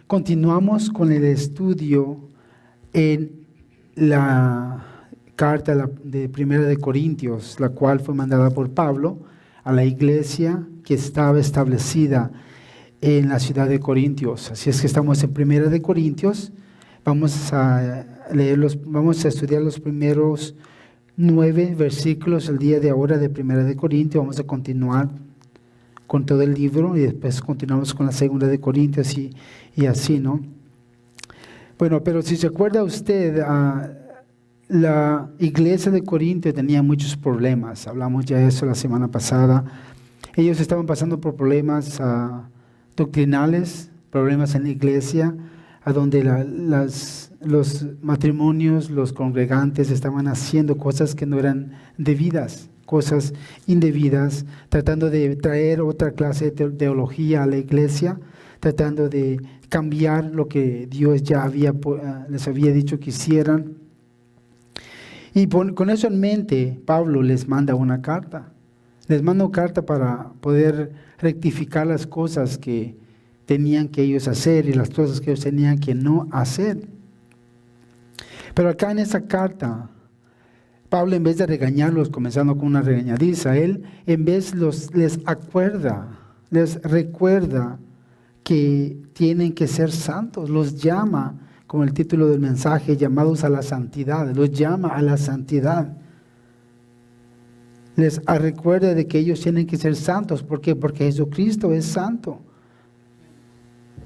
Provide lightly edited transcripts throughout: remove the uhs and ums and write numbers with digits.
Continuamos con el estudio en la carta de Primera de Corintios, la cual fue mandada por Pablo a la iglesia que estaba establecida en la ciudad de Corintios. Así es que estamos en Primera de Corintios. Vamos a estudiar los primeros 9 versículos el día de ahora de Primera de Corintios. Vamos a continuar con todo el libro y después continuamos con la Segunda de Corintios y así, ¿no? Bueno, pero si se acuerda usted, la iglesia de Corinto tenía muchos problemas. Hablamos ya de eso la semana pasada. Ellos estaban pasando por problemas doctrinales, problemas en la iglesia, a donde los matrimonios, los congregantes estaban haciendo cosas que no eran debidas, cosas indebidas, tratando de traer otra clase de teología a la iglesia, tratando de cambiar lo que Dios ya les había dicho que hicieran. Y con eso en mente, Pablo les manda una carta. Les manda una carta para poder rectificar las cosas que tenían que ellos hacer y las cosas que ellos tenían que no hacer. Pero acá en esa carta, Pablo, en vez de regañarlos, comenzando con una regañadiza, él en vez les recuerda que tienen que ser santos, los llama, como el título del mensaje, llamados a la santidad, los llama a la santidad. Les recuerda de que ellos tienen que ser santos. ¿Por qué? Porque Jesucristo es santo.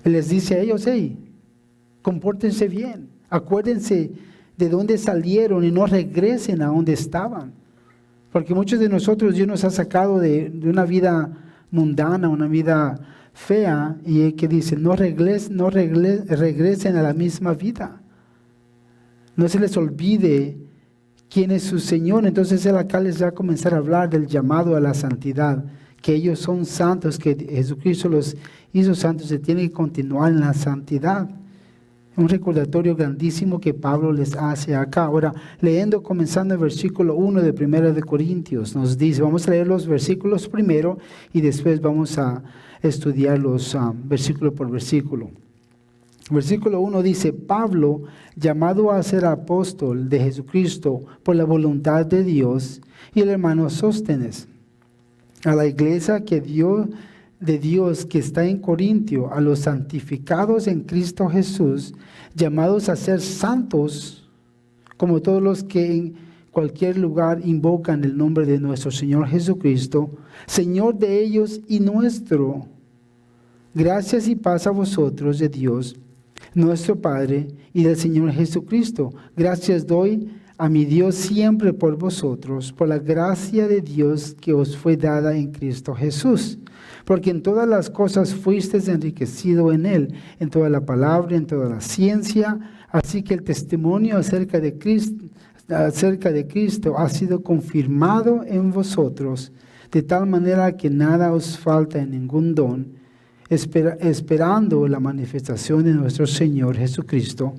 Él les dice a ellos, hey, compórtense bien, acuérdense de dónde salieron y no regresen a donde estaban. Porque muchos de nosotros Dios nos ha sacado de una vida mundana, una vida fea, y que dice, no regresen a la misma vida. No se les olvide quién es su Señor. Entonces Él acá les va a comenzar a hablar del llamado a la santidad, que ellos son santos, que Jesucristo los hizo santos, se tiene que continuar en la santidad. Un recordatorio grandísimo que Pablo les hace acá. Ahora, comenzando el versículo 1 de Primera de Corintios, nos dice, vamos a leer los versículos primero y después vamos a estudiarlos versículo por versículo. Versículo 1 dice, Pablo, llamado a ser apóstol de Jesucristo por la voluntad de Dios, y el hermano Sóstenes, a la iglesia de Dios que está en Corintio, a los santificados en Cristo Jesús, llamados a ser santos, como todos los que en cualquier lugar invocan el nombre de nuestro Señor Jesucristo, Señor de ellos y nuestro. Gracias y paz a vosotros de Dios, nuestro Padre, y del Señor Jesucristo. Gracias doy a mi Dios siempre por vosotros, por la gracia de Dios que os fue dada en Cristo Jesús. Porque en todas las cosas fuisteis enriquecido en Él, en toda la palabra, en toda la ciencia, así que el testimonio acerca de Cristo ha sido confirmado en vosotros, de tal manera que nada os falta en ningún don, esperando la manifestación de nuestro Señor Jesucristo,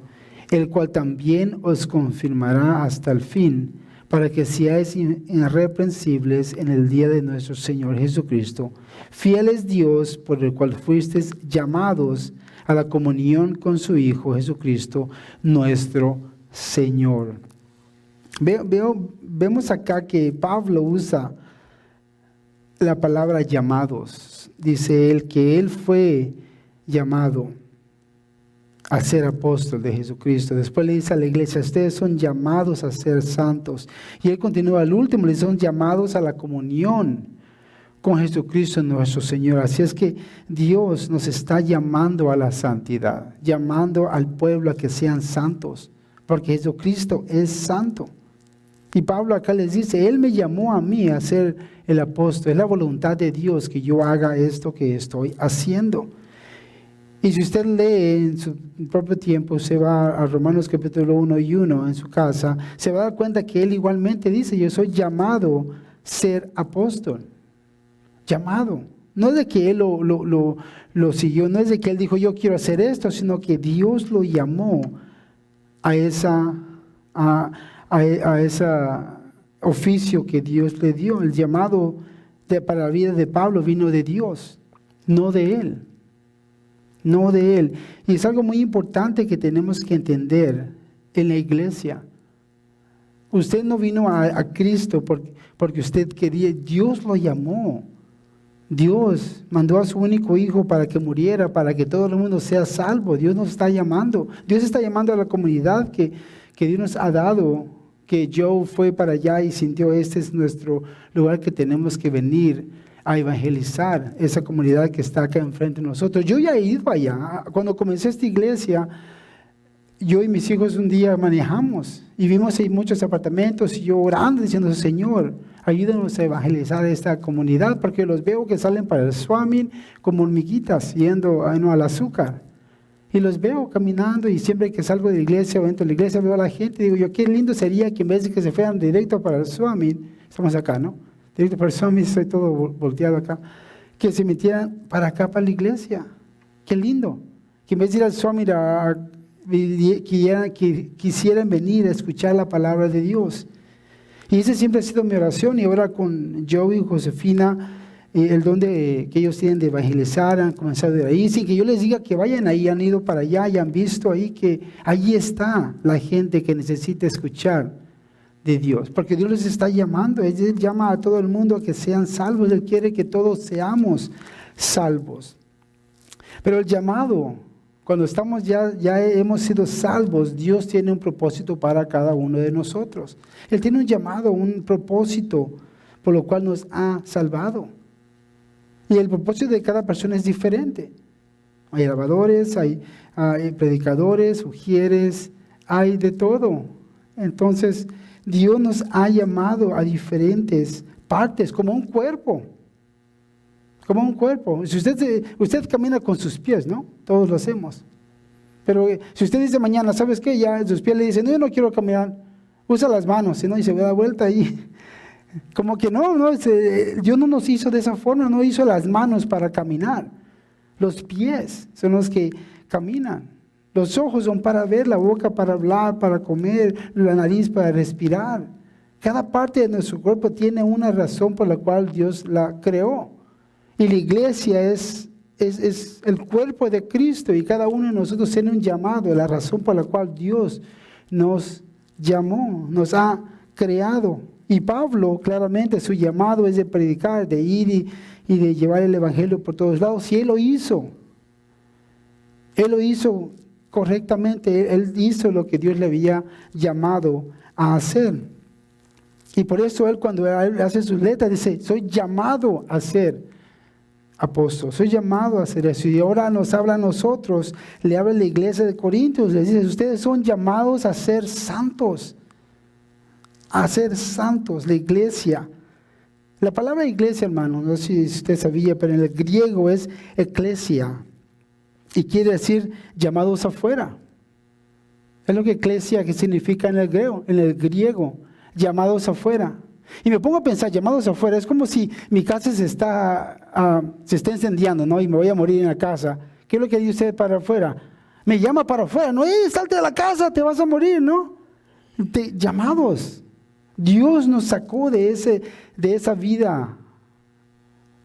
el cual también os confirmará hasta el fin, para que seáis irreprensibles en el día de nuestro Señor Jesucristo. Fiel es Dios, por el cual fuisteis llamados a la comunión con su Hijo Jesucristo, nuestro Señor. Vemos acá que Pablo usa la palabra llamados. Dice él que él fue llamado a ser apóstol de Jesucristo. Después le dice a la iglesia, ustedes son llamados a ser santos. Y él continúa al último, le dice, son llamados a la comunión con Jesucristo nuestro Señor. Así es que Dios nos está llamando a la santidad, llamando al pueblo a que sean santos, porque Jesucristo es santo. Y Pablo acá les dice, Él me llamó a mí a ser el apóstol. Es la voluntad de Dios que yo haga esto que estoy haciendo. Y si usted lee en su propio tiempo, se va a Romanos capítulo 1 y 1 en su casa, se va a dar cuenta que él igualmente dice, yo soy llamado a ser apóstol. Llamado. No es de que él lo siguió, no es de que él dijo, yo quiero hacer esto, sino que Dios lo llamó a ese oficio que Dios le dio. El llamado para la vida de Pablo vino de Dios, no de él. no de Él. Y es algo muy importante que tenemos que entender en la iglesia. Usted no vino a Cristo porque usted quería, Dios lo llamó. Dios mandó a su único hijo para que muriera, para que todo el mundo sea salvo. Dios nos está llamando. Dios está llamando a la comunidad que Dios nos ha dado, que Joe fue para allá y sintió, este es nuestro lugar que tenemos que venir a evangelizar, esa comunidad que está acá enfrente de nosotros. Yo ya he ido allá. Cuando comencé esta iglesia, yo y mis hijos un día manejamos y vimos ahí muchos apartamentos y yo orando diciendo, Señor, ayúdanos a evangelizar esta comunidad, porque los veo que salen para el swimming como hormiguitas yendo al azúcar. Y los veo caminando y siempre que salgo de la iglesia o entro a la iglesia veo a la gente y digo yo, qué lindo sería que en vez de que se fueran directo para el swimming, estamos acá, ¿no? Directo para el swimming, estoy todo volteado acá, que se metieran para acá, para la iglesia. Qué lindo. Que en vez de ir al swimming que quisieran venir a escuchar la palabra de Dios. Y esa siempre ha sido mi oración, y ahora con Joey y Josefina, el don que ellos tienen de evangelizar, han comenzado de ahí, sin que yo les diga que vayan ahí, han ido para allá y han visto ahí que allí está la gente que necesita escuchar de Dios, porque Dios les está llamando. Él llama a todo el mundo a que sean salvos. Él quiere que todos seamos salvos. Pero el llamado, cuando estamos ya hemos sido salvos, Dios tiene un propósito para cada uno de nosotros. Él tiene un llamado, un propósito por lo cual nos ha salvado. Y el propósito de cada persona es diferente. Hay alabadores, hay predicadores, ujieres, hay de todo. Entonces, Dios nos ha llamado a diferentes partes, como un cuerpo. Como un cuerpo. Si usted camina con sus pies, ¿no? Todos lo hacemos. Pero si usted dice mañana, ¿sabes qué? Ya sus pies le dicen, no, yo no quiero caminar. Usa las manos, ¿sí? ¿No? Y se da vuelta ahí. Como que no, Dios no nos hizo de esa forma, no hizo las manos para caminar. Los pies son los que caminan. Los ojos son para ver, la boca para hablar, para comer, la nariz para respirar. Cada parte de nuestro cuerpo tiene una razón por la cual Dios la creó. Y la iglesia es el cuerpo de Cristo, y cada uno de nosotros tiene un llamado, la razón por la cual Dios nos llamó, nos ha creado. Y Pablo, claramente, su llamado es de predicar, de ir y de llevar el evangelio por todos lados. Y él lo hizo. Él lo hizo correctamente. Él hizo lo que Dios le había llamado a hacer. Y por eso él, cuando él hace sus letras, dice, soy llamado a ser apóstol, soy llamado a hacer eso. Y ahora nos habla a nosotros, le habla a la iglesia de Corintios, les dice, ustedes son llamados a ser santos. A ser santos, la iglesia. La palabra iglesia, hermano, no sé si usted sabía, pero en el griego es eclesia. Y quiere decir llamados afuera. Es lo que eclesia que significa en el griego, llamados afuera. Y me pongo a pensar, llamados afuera, es como si mi casa se está incendiando, ¿no? Y me voy a morir en la casa. ¿Qué es lo que dice usted para afuera? Me llama para afuera, no, salte de la casa, te vas a morir, ¿no? Llamados. Dios nos sacó de esa vida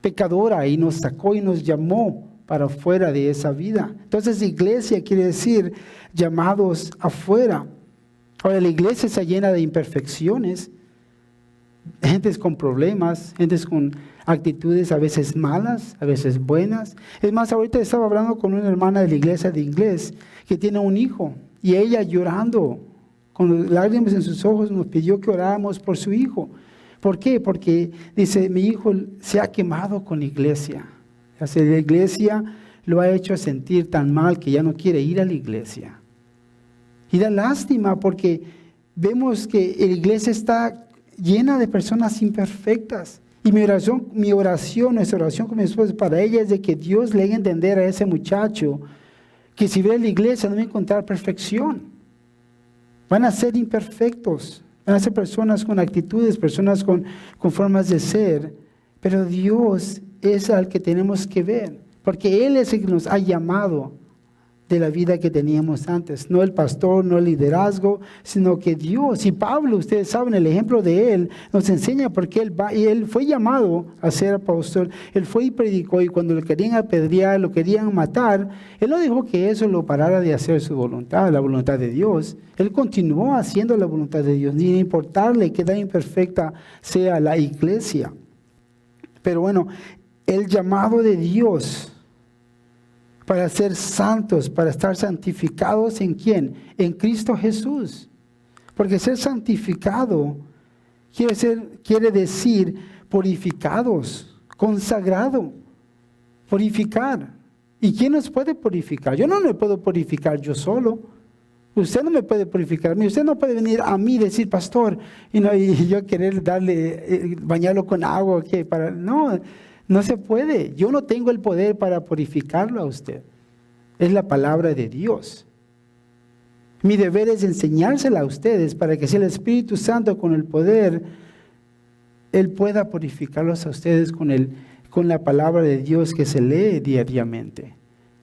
pecadora y nos sacó y nos llamó para afuera de esa vida. Entonces, iglesia quiere decir llamados afuera. Ahora, la iglesia está llena de imperfecciones, gentes con problemas, gentes con actitudes a veces malas, a veces buenas. Es más, ahorita estaba hablando con una hermana de la iglesia de inglés que tiene un hijo, y ella llorando, con lágrimas en sus ojos, nos pidió que oráramos por su hijo. ¿Por qué? Porque dice, mi hijo se ha quemado con la iglesia. O sea, la iglesia lo ha hecho sentir tan mal que ya no quiere ir a la iglesia. Y da lástima porque vemos que la iglesia está llena de personas imperfectas. Y nuestra oración con mi esposa para ella es de que Dios le haga entender a ese muchacho que si ve a la iglesia no va a encontrar perfección. Van a ser imperfectos, van a ser personas con actitudes, personas con formas de ser, pero Dios es al que tenemos que ver, porque Él es el que nos ha llamado de la vida que teníamos antes. No el pastor, no el liderazgo, sino que Dios. Y Pablo, ustedes saben, el ejemplo de él nos enseña porque él fue llamado a ser apóstol. Él fue y predicó, y cuando lo querían apedrear, lo querían matar, él no dejó que eso lo parara de hacer su voluntad, la voluntad de Dios. Él continuó haciendo la voluntad de Dios, ni importarle que tan imperfecta sea la iglesia. Pero bueno, el llamado de Dios para ser santos, para estar santificados, ¿en quién? En Cristo Jesús. Porque ser santificado quiere decir purificados, consagrado, purificar. ¿Y quién nos puede purificar? Yo no me puedo purificar yo solo. Usted no me puede purificar. Usted no puede venir a mí y decir, pastor, y yo querer bañarlo con agua. No se puede. Yo no tengo el poder para purificarlo a usted. Es la palabra de Dios. Mi deber es enseñársela a ustedes para que sea el Espíritu Santo con el poder, Él pueda purificarlos a ustedes con la palabra de Dios que se lee diariamente.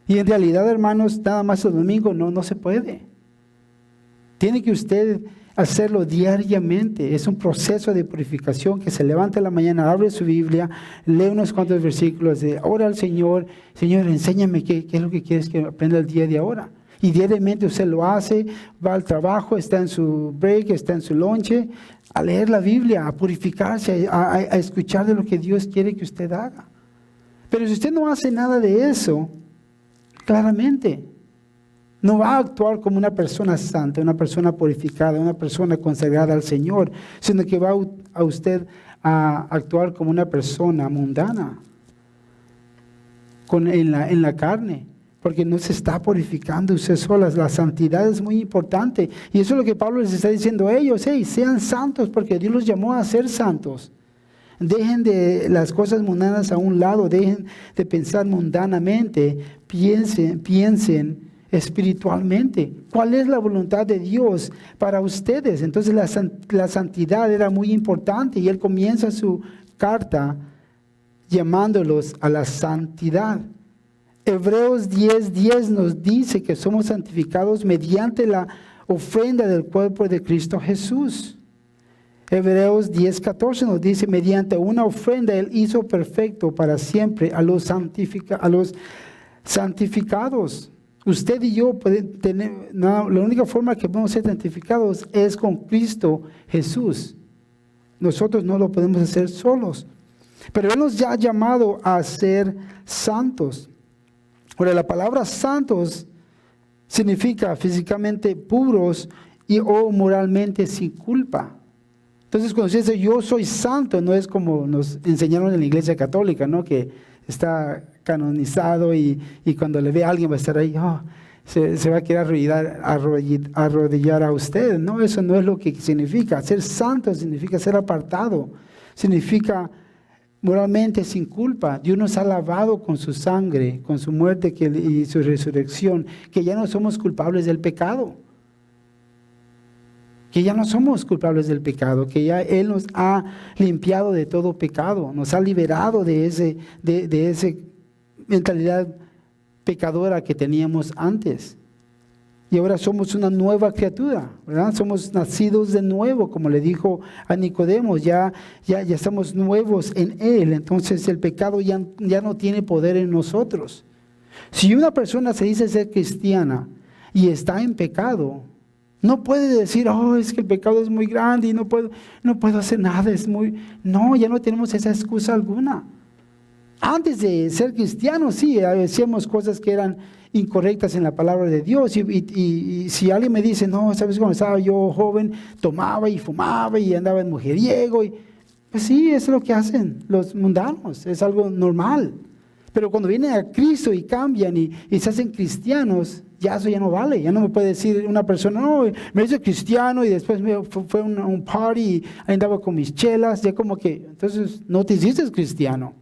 Y en realidad, hermanos, nada más el domingo no se puede. Tiene que usted hacerlo diariamente. Es un proceso de purificación que se levanta en la mañana, abre su Biblia, lee unos cuantos versículos, ora al Señor, Señor, enséñame qué es lo que quieres que aprenda el día de ahora. Y diariamente usted lo hace, va al trabajo, está en su break, está en su lonche, a leer la Biblia, a purificarse, a escuchar de lo que Dios quiere que usted haga. Pero si usted no hace nada de eso, claramente no va a actuar como una persona santa, una persona purificada, una persona consagrada al Señor, sino que va a usted a actuar como una persona mundana en la carne, porque no se está purificando usted sola. La santidad es muy importante, y eso es lo que Pablo les está diciendo a ellos. Sean santos porque Dios los llamó a ser santos. Dejen de las cosas mundanas a un lado, dejen de pensar mundanamente, piensen espiritualmente. ¿Cuál es la voluntad de Dios para ustedes? Entonces la santidad era muy importante, y él comienza su carta llamándolos a la santidad. Hebreos 10:10 nos dice que somos santificados mediante la ofrenda del cuerpo de Cristo Jesús. Hebreos 10:14 nos dice, mediante una ofrenda Él hizo perfecto para siempre a los santificados. Usted y yo pueden tener, la única forma que podemos ser santificados es con Cristo Jesús. Nosotros no lo podemos hacer solos. Pero Él nos ha llamado a ser santos. Ahora, la palabra santos significa físicamente puros o moralmente sin culpa. Entonces, cuando se dice yo soy santo, no es como nos enseñaron en la Iglesia Católica, ¿no? Que está canonizado y cuando le ve a alguien va a estar ahí, se va a querer arrodillar a usted. No, eso no es lo que significa. Ser santo significa ser apartado, significa moralmente sin culpa. Dios nos ha lavado con su sangre, con su muerte y su resurrección, que ya no somos culpables del pecado. Que ya no somos culpables del pecado, que ya Él nos ha limpiado de todo pecado, nos ha liberado de esa mentalidad pecadora que teníamos antes. Y ahora somos una nueva criatura, ¿verdad? Somos nacidos de nuevo, como le dijo a Nicodemo, ya estamos nuevos en Él. Entonces el pecado ya no tiene poder en nosotros. Si una persona se dice ser cristiana y está en pecado, no puede decir, es que el pecado es muy grande y no puedo hacer nada, no, ya no tenemos esa excusa alguna. Antes de ser cristianos, sí, hacíamos cosas que eran incorrectas en la palabra de Dios, y si alguien me dice, no, sabes, cuando estaba yo joven, tomaba y fumaba y andaba en mujeriego, pues sí, eso es lo que hacen los mundanos, es algo normal. Pero cuando vienen a Cristo y cambian y se hacen cristianos, ya eso ya no vale. Ya no me puede decir una persona, no, me hice cristiano y después fue a un party y andaba con mis chelas. Ya como que, entonces no te hiciste cristiano.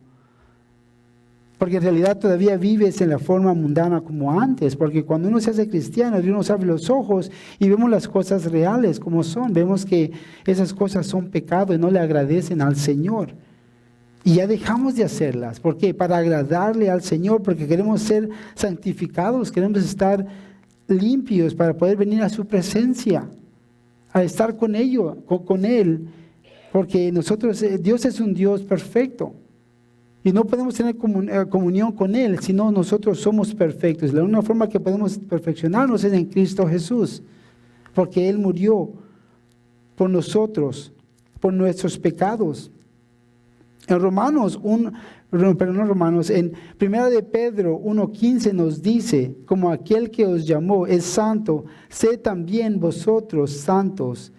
Porque en realidad todavía vives en la forma mundana como antes. Porque cuando uno se hace cristiano, Dios nos abre los ojos y vemos las cosas reales como son. Vemos que esas cosas son pecado y no le agradecen al Señor. Y ya dejamos de hacerlas. ¿Por qué? Para agradarle al Señor, porque queremos ser santificados, queremos estar limpios para poder venir a su presencia, a estar con Él, porque Dios es un Dios perfecto. Y no podemos tener comunión con Él si no nosotros somos perfectos. La única forma que podemos perfeccionarnos es en Cristo Jesús, porque Él murió por nosotros, por nuestros pecados. En en 1 de Pedro 1:15 nos dice, como aquel que os llamó es santo, sed también vosotros santos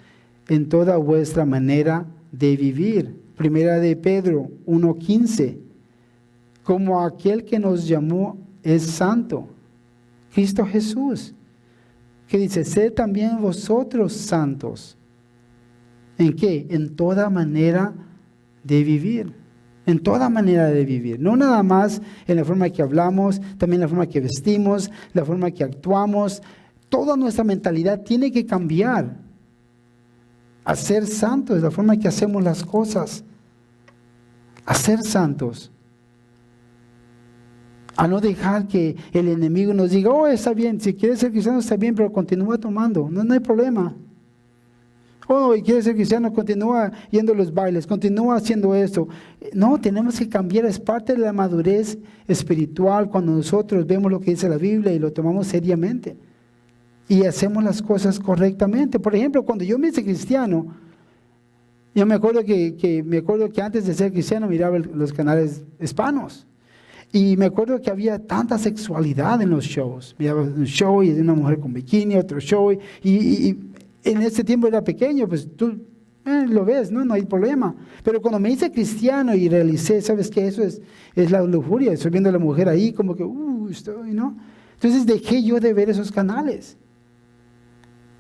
en toda vuestra manera de vivir. 1 de Pedro 1:15, como aquel que nos llamó es santo, Cristo Jesús, que dice, sed también vosotros santos. ¿En qué? En toda manera de vivir, en toda manera de vivir, no nada más en la forma que hablamos, también la forma que vestimos, la forma que actuamos. Toda nuestra mentalidad tiene que cambiar a ser santos, la forma que hacemos las cosas, a ser santos, a no dejar que el enemigo nos diga, oh, está bien, si quieres ser cristiano está bien, pero continúa tomando, no hay problema. Oh, y quieres ser cristiano, continúa yendo a los bailes, continúa haciendo esto. No, tenemos que cambiar, es parte de la madurez espiritual cuando nosotros vemos lo que dice la Biblia y lo tomamos seriamente y hacemos las cosas correctamente. Por ejemplo, cuando yo me hice cristiano, yo me acuerdo que antes de ser cristiano miraba los canales hispanos. Y me acuerdo que había tanta sexualidad en los shows. Miraba un show y de una mujer con bikini, otro show, y en ese tiempo era pequeño, pues tú lo ves, no hay problema. Pero cuando me hice cristiano y realicé, ¿sabes qué? Eso es la lujuria. Estoy viendo a la mujer ahí como que, ¿no? Entonces dejé yo de ver esos canales.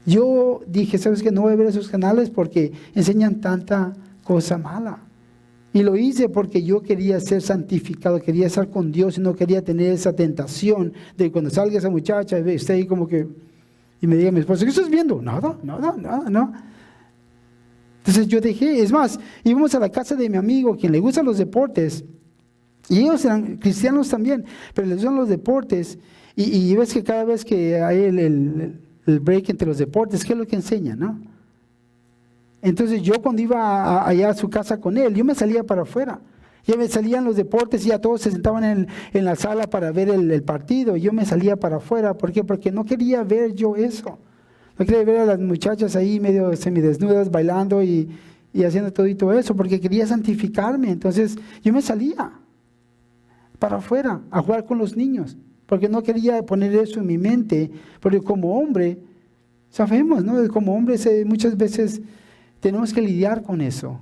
Yo dije, ¿sabes qué? No voy a ver esos canales porque enseñan tanta cosa mala. Y lo hice porque yo quería ser santificado, quería estar con Dios y no quería tener esa tentación de cuando salga esa muchacha y esté ahí como que, y me diga mi esposo, ¿qué estás viendo? Nada. Entonces yo dejé, es más, íbamos a la casa de mi amigo, quien le gustan los deportes, y ellos eran cristianos también, pero les gustan los deportes, y ves que cada vez que hay el break entre los deportes, ¿qué es lo que enseñan, no? Entonces yo cuando iba allá a su casa con él, yo me salía para afuera. Ya me salían los deportes y ya todos se sentaban en la sala para ver el partido. Yo me salía para afuera. ¿Por qué? Porque no quería ver yo eso. No quería ver a las muchachas ahí medio semidesnudas bailando y haciendo todo eso, porque quería santificarme. Entonces yo me salía para afuera a jugar con los niños, porque no quería poner eso en mi mente. Porque como hombre, sabemos, ¿no? Como hombres muchas veces tenemos que lidiar con eso.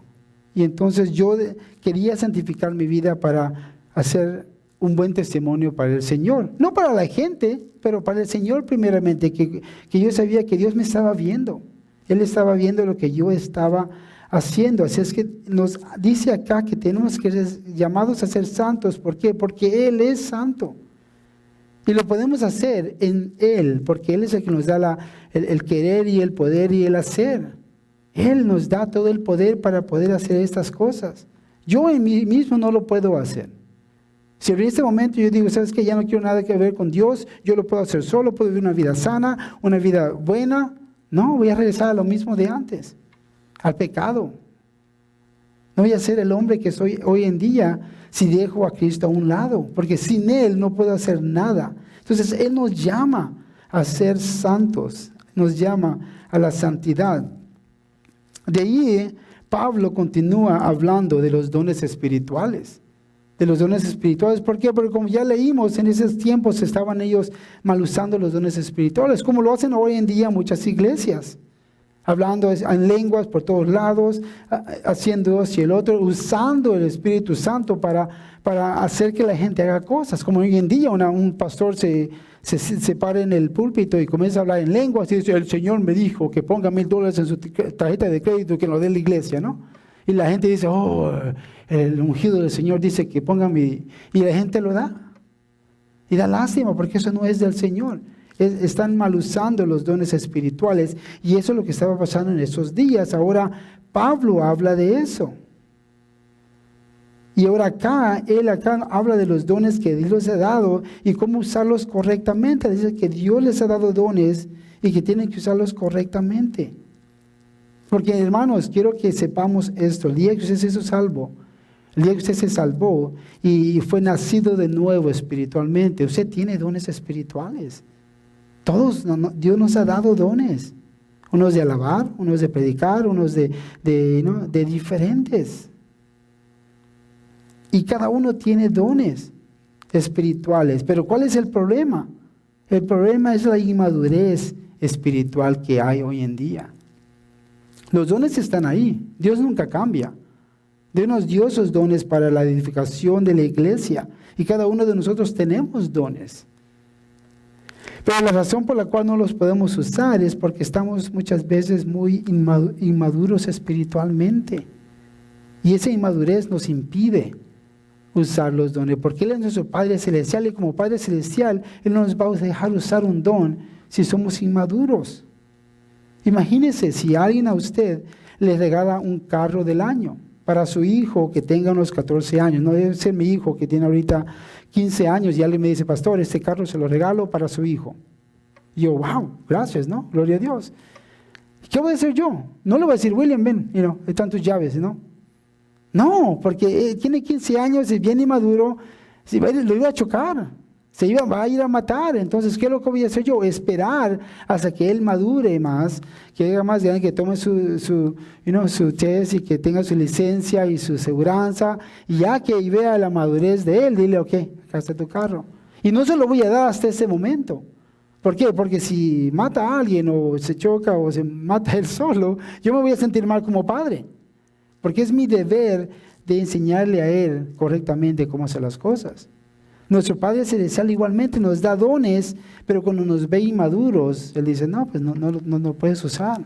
Y entonces yo quería santificar mi vida para hacer un buen testimonio para el Señor. No para la gente, pero para el Señor primeramente, que yo sabía que Dios me estaba viendo. Él estaba viendo lo que yo estaba haciendo. Así es que nos dice acá que tenemos que ser llamados a ser santos. ¿Por qué? Porque Él es santo. Y lo podemos hacer en Él, porque Él es el que nos da el querer y el poder y el hacer. Él nos da todo el poder para poder hacer estas cosas. Yo en mí mismo no lo puedo hacer. Si en este momento yo digo, ¿sabes qué? Ya no quiero nada que ver con Dios, yo lo puedo hacer solo, puedo vivir una vida sana, una vida buena. No, voy a regresar a lo mismo de antes, al pecado. No voy a ser el hombre que soy hoy en día si dejo a Cristo a un lado, porque sin Él no puedo hacer nada. Entonces Él nos llama a ser santos, nos llama a la santidad. De ahí Pablo continúa hablando de los dones espirituales. De los dones espirituales. ¿Por qué? Porque como ya leímos, en esos tiempos estaban ellos mal usando los dones espirituales, como lo hacen hoy en día muchas iglesias. Hablando en lenguas por todos lados, haciendo esto y el otro, usando el Espíritu Santo para hacer que la gente haga cosas. Como hoy en día un pastor se para en el púlpito y comienza a hablar en lenguas y dice, el Señor me dijo que ponga $1,000 en su tarjeta de crédito y que lo dé la iglesia, ¿no? Y la gente dice, oh, el ungido del Señor dice que ponga y la gente lo da. Y da lástima porque eso no es del Señor. Están mal usando los dones espirituales y eso es lo que estaba pasando en esos días. Ahora Pablo habla de eso. Y ahora él acá habla de los dones que Dios les ha dado y cómo usarlos correctamente. Dice que Dios les ha dado dones y que tienen que usarlos correctamente. Porque, hermanos, quiero que sepamos esto. El día que usted se hizo salvo, el día que usted se salvó y fue nacido de nuevo espiritualmente, usted tiene dones espirituales. Todos, Dios nos ha dado dones. Unos de alabar, unos de predicar, unos de diferentes. Y cada uno tiene dones espirituales. Pero ¿cuál es el problema? El problema es la inmadurez espiritual que hay hoy en día. Los dones están ahí. Dios nunca cambia. Dios nos dio esos dones para la edificación de la iglesia. Y cada uno de nosotros tenemos dones. Pero la razón por la cual no los podemos usar es porque estamos muchas veces muy inmaduros espiritualmente. Y esa inmadurez nos impide usar los dones, porque Él es nuestro Padre Celestial y como Padre Celestial, Él no nos va a dejar usar un don si somos inmaduros. Imagínese si alguien a usted le regala un carro del año para su hijo que tenga unos 14 años, no debe ser mi hijo que tiene ahorita 15 años y alguien me dice, pastor, este carro se lo regalo para su hijo. Y yo, wow, gracias, ¿no? Gloria a Dios. ¿Qué voy a hacer yo? No le voy a decir, William, ven, están tus llaves, ¿no? No, porque tiene 15 años, es bien inmaduro, lo iba a chocar, va a ir a matar. Entonces, ¿qué es lo que voy a hacer yo? Esperar hasta que él madure más, que haga más grande, que tome su test y que tenga su licencia y su seguranza, y ya que vea la madurez de él, dile, ok, acá está tu carro. Y no se lo voy a dar hasta ese momento. ¿Por qué? Porque si mata a alguien o se choca o se mata él solo, yo me voy a sentir mal como padre. Porque es mi deber de enseñarle a él correctamente cómo hacer las cosas. Nuestro Padre Celestial igualmente nos da dones, pero cuando nos ve inmaduros, Él dice, no, pues no puedes usar.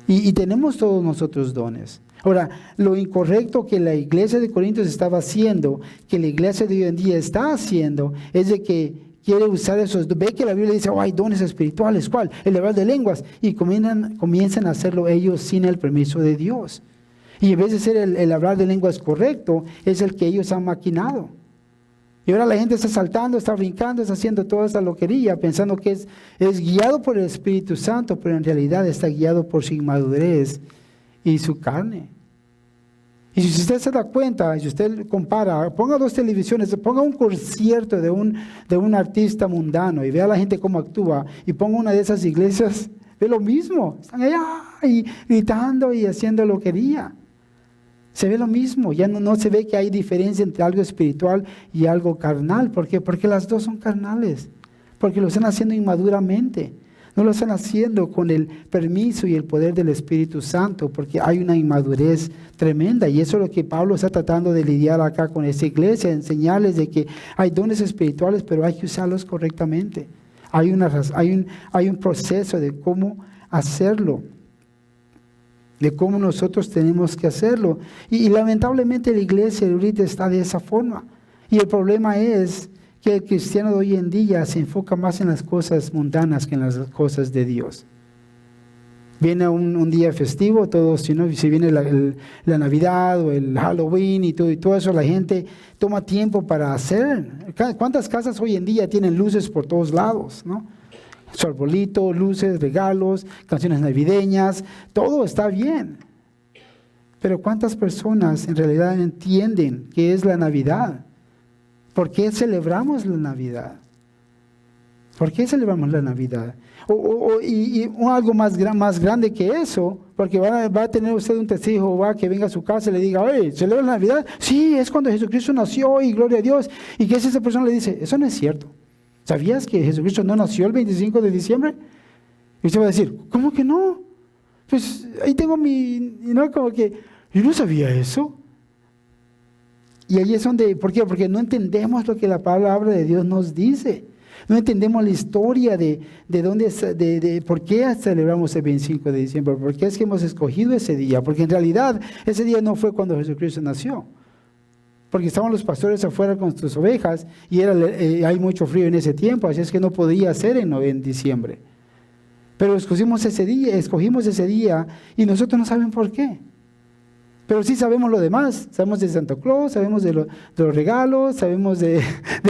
Y tenemos todos nosotros dones. Ahora, lo incorrecto que la iglesia de Corintios estaba haciendo, que la iglesia de hoy en día está haciendo, es de que quiere usar esos, ve que la Biblia dice, hay dones espirituales, ¿cuál? El hablar de lenguas, y comienzan a hacerlo ellos sin el permiso de Dios. Y en vez de ser el hablar de lenguas correcto, es el que ellos han maquinado. Y ahora la gente está saltando, está brincando, está haciendo toda esta loquería, pensando que es guiado por el Espíritu Santo, pero en realidad está guiado por su inmadurez y su carne. Y si usted se da cuenta, si usted compara, ponga dos televisiones, ponga un concierto de un artista mundano y vea a la gente cómo actúa, y ponga una de esas iglesias, ve lo mismo, están allá y gritando y haciendo loquería. Se ve lo mismo, ya no se ve que hay diferencia entre algo espiritual y algo carnal. ¿Por qué? Porque las dos son carnales, porque lo están haciendo inmaduramente, no lo están haciendo con el permiso y el poder del Espíritu Santo, porque hay una inmadurez tremenda, y eso es lo que Pablo está tratando de lidiar acá con esta iglesia, enseñarles de que hay dones espirituales, pero hay que usarlos correctamente. Hay un proceso de cómo hacerlo, de cómo nosotros tenemos que hacerlo. Y lamentablemente la iglesia ahorita está de esa forma. Y el problema es que el cristiano de hoy en día se enfoca más en las cosas mundanas que en las cosas de Dios. Viene un día festivo, todos, si viene la Navidad o el Halloween y todo eso, la gente toma tiempo para hacer. ¿Cuántas casas hoy en día tienen luces por todos lados, no? Su arbolito, luces, regalos, canciones navideñas, todo está bien. Pero ¿cuántas personas en realidad entienden qué es la Navidad? ¿Por qué celebramos la Navidad? ¿Por qué celebramos la Navidad? Y algo más grande que eso, porque va a tener usted un testigo que venga a su casa y le diga, oye, ¿celebra la Navidad? Sí, es cuando Jesucristo nació y gloria a Dios. ¿Y qué es esa persona? Le dice, eso no es cierto. ¿Sabías que Jesucristo no nació el 25 de diciembre? Y usted va a decir, ¿cómo que no? Pues ahí tengo como que, yo no sabía eso. Y ahí es donde, ¿por qué? Porque no entendemos lo que la palabra de Dios nos dice. No entendemos la historia de por qué celebramos el 25 de diciembre, por qué es que hemos escogido ese día. Porque en realidad ese día no fue cuando Jesucristo nació. Porque estaban los pastores afuera con sus ovejas y hay mucho frío en ese tiempo, así es que no podía ser en diciembre. Pero escogimos ese día y nosotros no sabemos por qué. Pero sí sabemos lo demás, sabemos de Santa Claus, sabemos de los regalos, sabemos del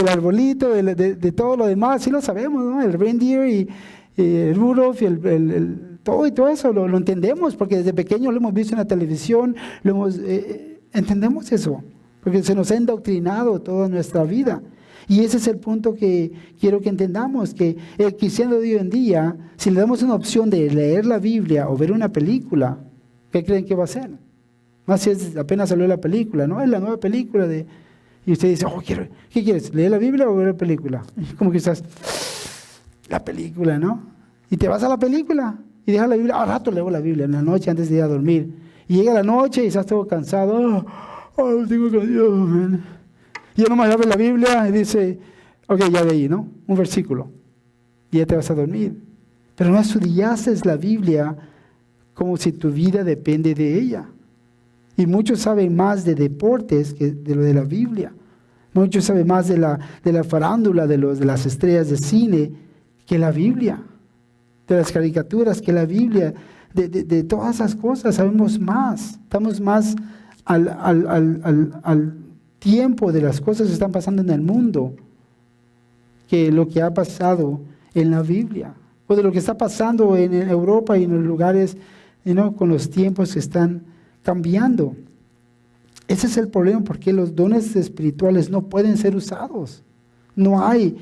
arbolito, de todo lo demás, sí lo sabemos, ¿no? El reindeer y el Rudolph y todo eso lo entendemos, porque desde pequeño lo hemos visto en la televisión, entendemos eso, porque se nos ha indoctrinado toda nuestra vida. Y ese es el punto que quiero que entendamos, que el cristiano de hoy en día, si le damos una opción de leer la Biblia o ver una película, ¿qué creen que va a hacer? Más si apenas salió la película, ¿no? Es la nueva película y usted dice, ¿qué quieres? ¿Leer la Biblia o ver la película? Como que estás, la película, ¿no? Y te vas a la película y dejas la Biblia, al rato leo la Biblia en la noche antes de ir a dormir. Y llega la noche y estás todo cansado, tengo que Dios, man. Y uno más abre la Biblia y dice, ok, ya leí, ¿no? Un versículo. Y ya te vas a dormir. Pero no estudiaste la Biblia como si tu vida depende de ella. Y muchos saben más de deportes que de lo de la Biblia. Muchos saben más de la farándula, de las estrellas de cine, que la Biblia. De las caricaturas, que la Biblia. De todas esas cosas sabemos más. Estamos más al tiempo de las cosas que están pasando en el mundo que lo que ha pasado en la Biblia. O de lo que está pasando en Europa y en los lugares, con los tiempos que están cambiando. Ese es el problema, porque los dones espirituales no pueden ser usados. No hay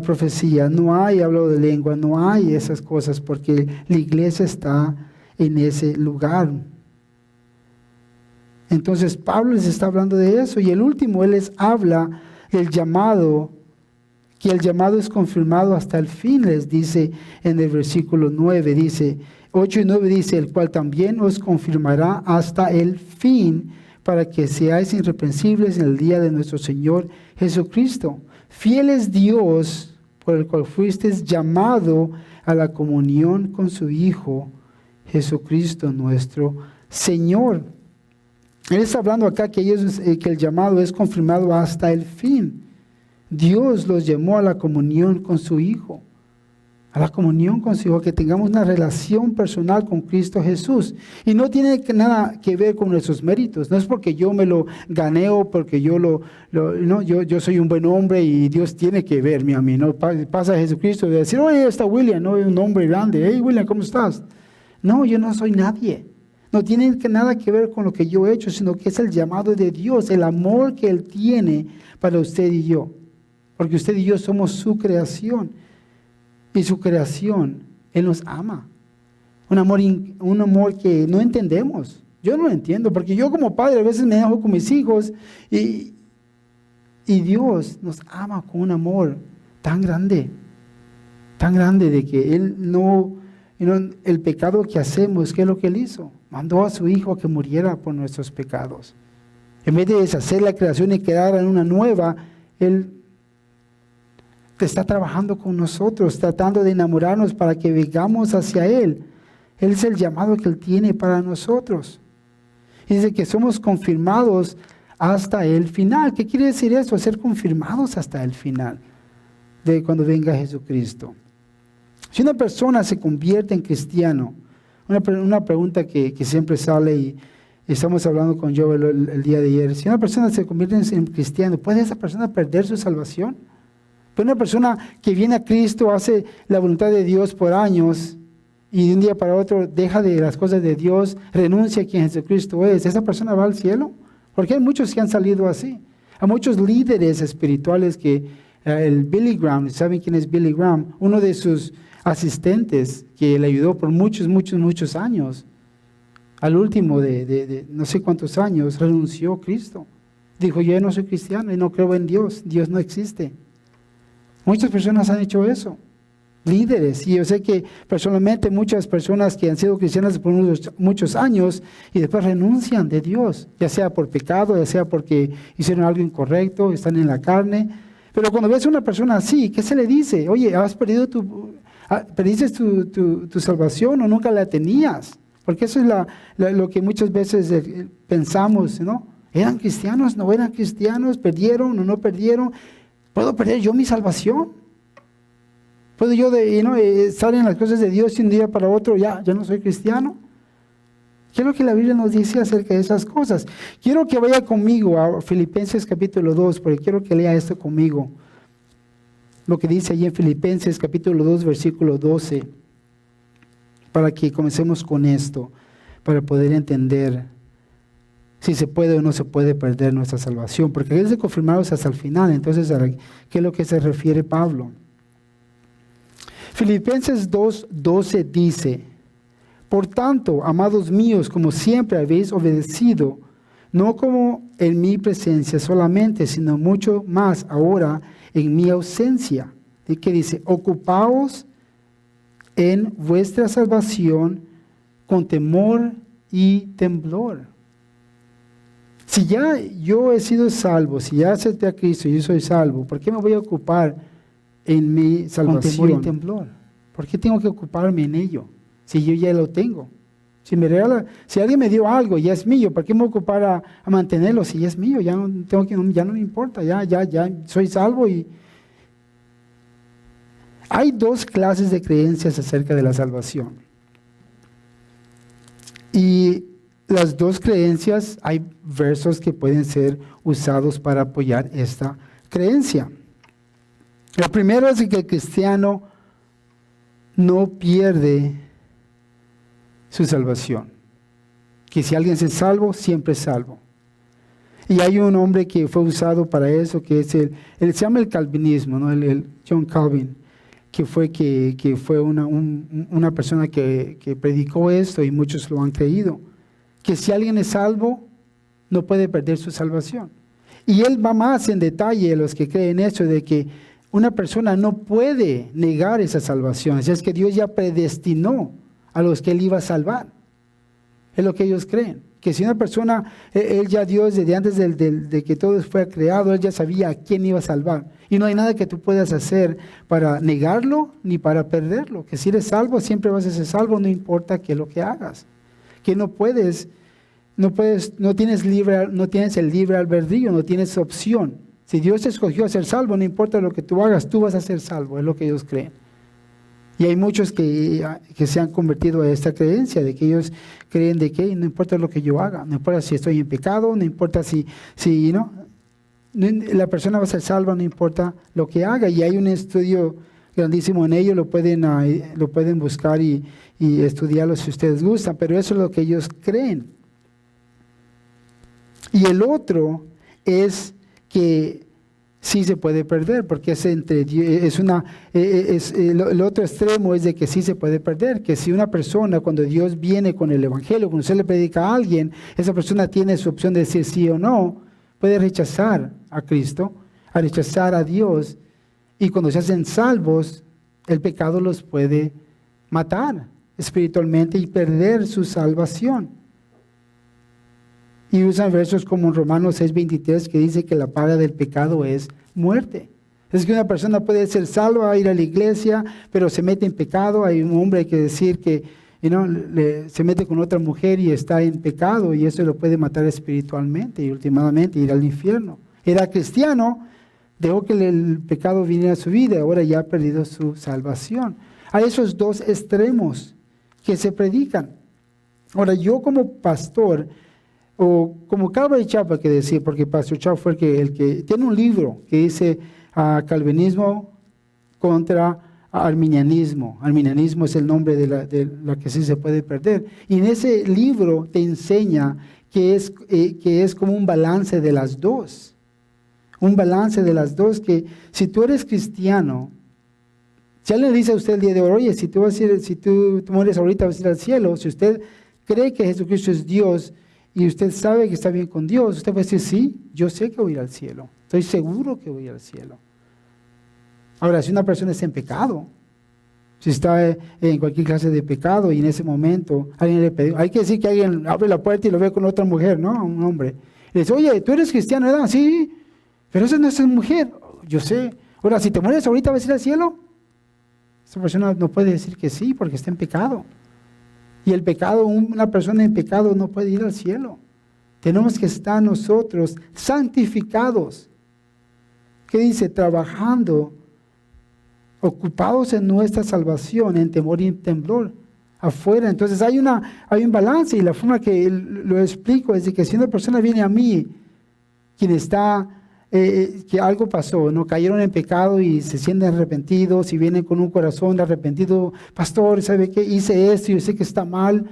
profecía, no hay hablo de lengua, no hay esas cosas, porque la iglesia está en ese lugar. Entonces Pablo les está hablando de eso, y el último, él les habla del llamado, que el llamado es confirmado hasta el fin, les dice en el versículo 9, dice, 8 y 9 dice, el cual también os confirmará hasta el fin, para que seáis irreprensibles en el día de nuestro Señor Jesucristo. Fiel es Dios, por el cual fuisteis llamado a la comunión con su Hijo, Jesucristo nuestro Señor. Él está hablando acá que el llamado es confirmado hasta el fin. Dios los llamó a la comunión con su Hijo. A la comunión con su Hijo, que tengamos una relación personal con Cristo Jesús. Y no tiene nada que ver con nuestros méritos. No es porque yo me lo gané o porque yo yo soy un buen hombre y Dios tiene que verme a mí. No pasa a Jesucristo y decir, oye, está William, no es un hombre grande. Hey, William, ¿cómo estás? No, yo no soy nadie. No tiene nada que ver con lo que yo he hecho, sino que es el llamado de Dios, el amor que Él tiene para usted y yo. Porque usted y yo somos su creación. Y su creación, Él nos ama. Un amor que no entendemos. Yo no lo entiendo, porque yo como padre a veces me enojo con mis hijos y Dios nos ama con un amor tan grande de que Él el pecado que hacemos, ¿qué es lo que Él hizo? Mandó a su Hijo a que muriera por nuestros pecados. En vez de deshacer la creación y quedar en una nueva, Él está trabajando con nosotros, tratando de enamorarnos para que vengamos hacia Él. Él es el llamado que Él tiene para nosotros. Y dice que somos confirmados hasta el final. ¿Qué quiere decir eso? Ser confirmados hasta el final de cuando venga Jesucristo. Si una persona se convierte en cristiano, una pregunta que siempre sale y estamos hablando con Joel el día de ayer, si una persona se convierte en cristiano, ¿puede esa persona perder su salvación? Pero una persona que viene a Cristo, hace la voluntad de Dios por años y de un día para otro deja de las cosas de Dios, renuncia a quien Jesucristo es, ¿esa persona va al cielo? Porque hay muchos que han salido así. Hay muchos líderes espirituales que el Billy Graham, ¿saben quién es Billy Graham? Uno de sus asistentes que le ayudó por muchos años. Al último de no sé cuántos años renunció a Cristo. Dijo, yo no soy cristiano y no creo en Dios. Dios no existe. Muchas personas han hecho eso, líderes, y yo sé que personalmente muchas personas que han sido cristianas por muchos años y después renuncian de Dios, ya sea por pecado, ya sea porque hicieron algo incorrecto, están en la carne. Pero cuando ves a una persona así, ¿qué se le dice? Oye, ¿perdiste tu salvación o nunca la tenías? Porque eso es lo que muchas veces pensamos, ¿no? ¿Eran cristianos? ¿No eran cristianos? ¿Perdieron o no perdieron? ¿Puedo perder yo mi salvación? ¿Puedo yo estar en las cosas de Dios y un día para otro ya no soy cristiano? ¿Qué es lo que la Biblia nos dice acerca de esas cosas? Quiero que vaya conmigo a Filipenses capítulo 2, porque quiero que lea esto conmigo. Lo que dice allí en Filipenses capítulo 2, versículo 12, para que comencemos con esto, para poder entender si se puede o no se puede perder nuestra salvación, porque es de confirmarlos hasta el final. Entonces, ¿a qué es lo que se refiere Pablo? Filipenses 2, 12 dice: por tanto, amados míos, como siempre habéis obedecido, no como en mi presencia solamente, sino mucho más ahora en mi ausencia. ¿Y qué dice? Ocupaos en vuestra salvación con temor y temblor. Si ya yo he sido salvo, si ya acepté a Cristo y yo soy salvo, ¿por qué me voy a ocupar en mi salvación? Con temor y temblor. ¿Por qué tengo que ocuparme en ello? Si yo ya lo tengo. Si alguien me dio algo, ya es mío, ¿para qué me voy a ocupar a mantenerlo? Si ya es mío, ya no me importa, ya soy salvo. Y hay dos clases de creencias acerca de la salvación. Y las dos creencias, hay versos que pueden ser usados para apoyar esta creencia. La primera es que el cristiano no pierde su salvación. Que si alguien es salvo, siempre es salvo. Y hay un hombre que fue usado para eso, que es se llama el calvinismo, ¿no? el John Calvin, que fue una persona que predicó esto y muchos lo han creído. Que si alguien es salvo, no puede perder su salvación. Y él va más en detalle, los que creen eso, de que una persona no puede negar esa salvación. Así es que Dios ya predestinó a los que él iba a salvar. Es lo que ellos creen. Que si una persona, él ya Dios, desde antes de que todo fuera creado, él ya sabía a quién iba a salvar. Y no hay nada que tú puedas hacer para negarlo ni para perderlo. Que si eres salvo, siempre vas a ser salvo, no importa qué es lo que hagas. Que no tienes el libre albedrío, no tienes opción. Si Dios te escogió a ser salvo, no importa lo que tú hagas, tú vas a ser salvo, es lo que ellos creen. Y hay muchos que se han convertido a esta creencia, de que ellos creen de que no importa lo que yo haga, no importa si estoy en pecado, no importa si la persona va a ser salva, no importa lo que haga. Y hay un estudio grandísimo en ello, lo pueden buscar y estudiarlo si ustedes gustan, pero eso es lo que ellos creen. Y el otro es que sí se puede perder, porque el otro extremo es de que sí se puede perder, que si una persona, cuando Dios viene con el evangelio, cuando usted le predica a alguien, esa persona tiene su opción de decir sí o no, puede rechazar a Cristo, a rechazar a Dios, y cuando se hacen salvos, el pecado los puede matar espiritualmente y perder su salvación. Y usan versos como en Romanos 6:23 que dice que la paga del pecado es muerte. Es que una persona puede ser salva, ir a la iglesia, pero se mete en pecado. Hay un hombre que decir que se mete con otra mujer y está en pecado, y eso lo puede matar espiritualmente y últimamente ir al infierno. Era cristiano, dejó que el pecado viniera a su vida, ahora ya ha perdido su salvación. Hay esos dos extremos que se predican. Ahora, yo como pastor, o como Calvary Chapel, que decir, porque Pastor Chapel fue el que tiene un libro que dice Calvinismo contra Arminianismo. Arminianismo es el nombre de la que sí se puede perder. Y en ese libro te enseña que es como un balance de las dos. Un balance de las dos, que si tú eres cristiano, si alguien le dice a usted el día de hoy, oye, si tú mueres ahorita vas a ir al cielo, si usted cree que Jesucristo es Dios y usted sabe que está bien con Dios, usted puede decir, sí, yo sé que voy a ir al cielo, estoy seguro que voy a ir al cielo. Ahora, si una persona está en pecado, si está en cualquier clase de pecado y en ese momento alguien le pide, hay que decir que alguien abre la puerta y lo ve con otra mujer, ¿no? Un hombre. Y le dice, oye, ¿tú eres cristiano, verdad? Sí, pero esa no es mujer. Yo sé. Ahora, si te mueres ahorita, ¿vas a ir al cielo? Esa persona no puede decir que sí porque está en pecado. Y el pecado, una persona en pecado no puede ir al cielo. Tenemos que estar nosotros santificados. ¿Qué dice? Trabajando, ocupados en nuestra salvación, en temor y en temblor. afuera. Entonces hay un balance, y la forma que lo explico es de que si una persona viene a mí, quien está, que algo pasó, ¿no? Cayeron en pecado y se sienten arrepentidos y vienen con un corazón arrepentido, pastor, ¿sabe qué? Hice esto, yo sé que está mal,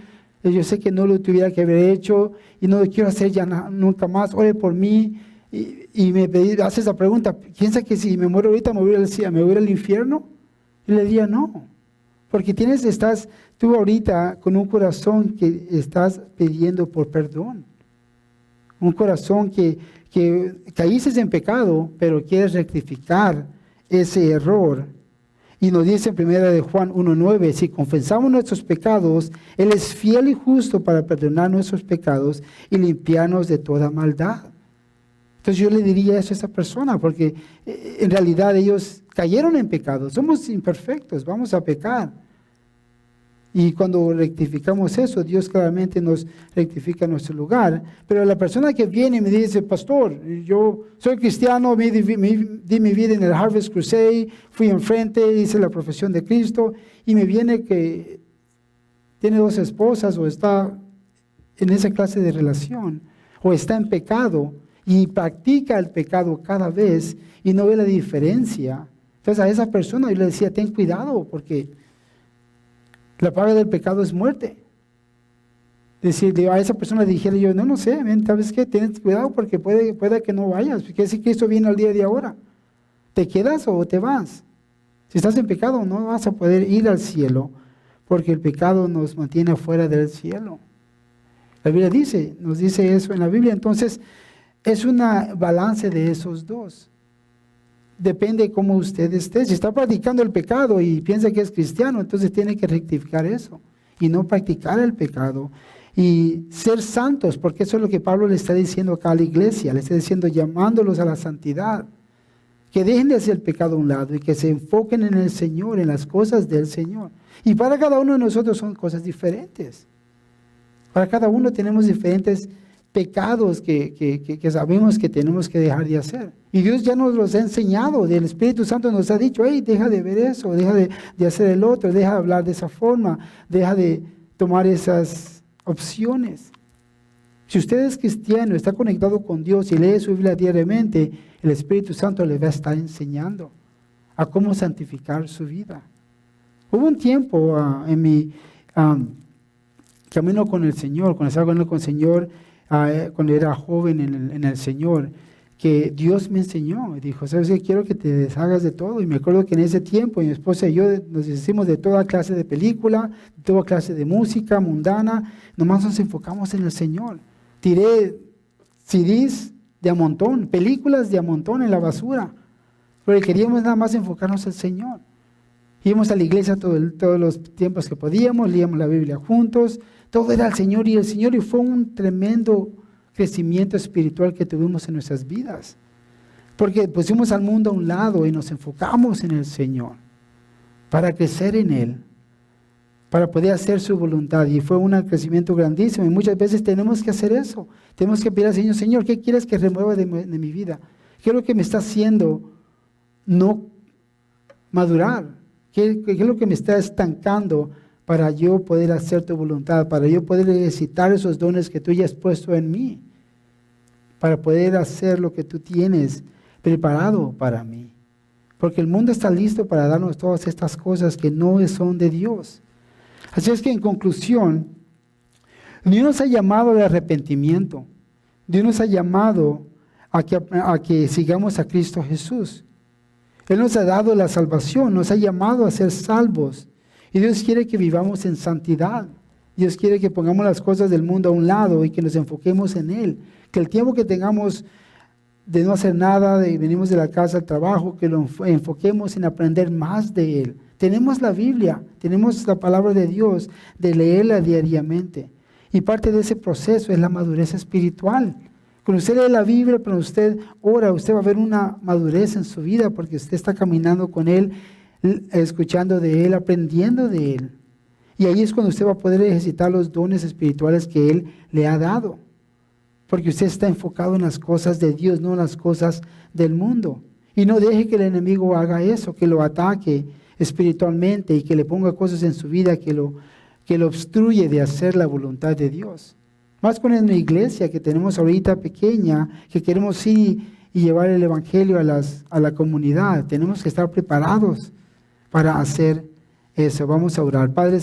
yo sé que no lo tuviera que haber hecho y no lo quiero hacer ya nunca más, ore por mí. Y me hace esa pregunta, ¿piensa que si me muero ahorita me voy a ir al infierno? Y le diría no, porque estás tú ahorita con un corazón que estás pidiendo por perdón, un corazón que caíste en pecado, pero quieres rectificar ese error. Y nos dice en 1 Juan 1:9, si confesamos nuestros pecados, Él es fiel y justo para perdonar nuestros pecados y limpiarnos de toda maldad. Entonces yo le diría eso a esa persona, porque en realidad ellos cayeron en pecado, somos imperfectos, vamos a pecar. Y cuando rectificamos eso, Dios claramente nos rectifica en nuestro lugar. Pero la persona que viene y me dice, pastor, yo soy cristiano, di mi vida en el Harvest Crusade, fui enfrente, hice la profesión de Cristo, y me viene que tiene 2 esposas o está en esa clase de relación, o está en pecado y practica el pecado cada vez y no ve la diferencia. Entonces a esa persona yo le decía, ten cuidado, porque la paga del pecado es muerte. Decirle a esa persona dijera yo, no sé, ¿sabes qué? Tienes cuidado porque puede que no vayas, porque si Cristo viene al día de ahora, ¿te quedas o te vas? Si estás en pecado no vas a poder ir al cielo, porque el pecado nos mantiene afuera del cielo. La Biblia nos dice eso en la Biblia. Entonces es un balance de esos dos. Depende cómo usted esté. Si está practicando el pecado y piensa que es cristiano, entonces tiene que rectificar eso y no practicar el pecado y ser santos, porque eso es lo que Pablo le está diciendo acá a la iglesia, le está diciendo, llamándolos a la santidad, que dejen de hacer el pecado a un lado y que se enfoquen en el Señor, en las cosas del Señor. Y para cada uno de nosotros son cosas diferentes. Para cada uno tenemos diferentes pecados que sabemos que tenemos que dejar de hacer. Y Dios ya nos los ha enseñado, el Espíritu Santo nos ha dicho, hey, deja de ver eso, deja de hacer el otro, deja de hablar de esa forma, deja de tomar esas opciones. Si usted es cristiano, está conectado con Dios y lee su Biblia diariamente, el Espíritu Santo le va a estar enseñando a cómo santificar su vida. Hubo un tiempo en mi camino con el Señor, cuando estaba caminando con el Señor, cuando era joven en el Señor, que Dios me enseñó, dijo, ¿sabes qué? Quiero que te deshagas de todo. Y me acuerdo que en ese tiempo mi esposa y yo nos deshicimos de toda clase de película, de toda clase de música mundana, nomás nos enfocamos en el Señor. Tiré CDs de a montón, películas de a montón en la basura, porque queríamos nada más enfocarnos en el Señor. Íbamos a la iglesia todos los tiempos que podíamos, leíamos la Biblia juntos, todo era el Señor, y fue un tremendo crecimiento espiritual que tuvimos en nuestras vidas, porque pusimos al mundo a un lado y nos enfocamos en el Señor, para crecer en Él, para poder hacer su voluntad, y fue un crecimiento grandísimo, y muchas veces tenemos que hacer eso, tenemos que pedir al Señor, Señor, ¿qué quieres que remueva de mi vida? ¿Qué es lo que me está haciendo no madurar? ¿Qué es lo que me está estancando para yo poder hacer tu voluntad, para yo poder ejercitar esos dones que tú ya has puesto en mí, para poder hacer lo que tú tienes preparado para mí? Porque el mundo está listo para darnos todas estas cosas que no son de Dios. Así es que en conclusión, Dios nos ha llamado al arrepentimiento. Dios nos ha llamado a que sigamos a Cristo Jesús. Él nos ha dado la salvación, nos ha llamado a ser salvos. Y Dios quiere que vivamos en santidad. Dios quiere que pongamos las cosas del mundo a un lado y que nos enfoquemos en Él. Que el tiempo que tengamos de no hacer nada, de venimos de la casa al trabajo, que lo enfoquemos en aprender más de Él. Tenemos la Biblia, tenemos la palabra de Dios, de leerla diariamente. Y parte de ese proceso es la madurez espiritual. Cuando usted lee la Biblia, cuando usted ora, usted va a ver una madurez en su vida porque usted está caminando con Él, escuchando de Él, aprendiendo de Él. Y ahí es cuando usted va a poder ejercitar los dones espirituales que Él le ha dado. Porque usted está enfocado en las cosas de Dios, no en las cosas del mundo. Y no deje que el enemigo haga eso, que lo ataque espiritualmente y que le ponga cosas en su vida que que lo obstruye de hacer la voluntad de Dios. Más con una iglesia que tenemos ahorita pequeña, que queremos ir y llevar el evangelio a la comunidad. Tenemos que estar preparados para hacer eso. Vamos a orar. Padre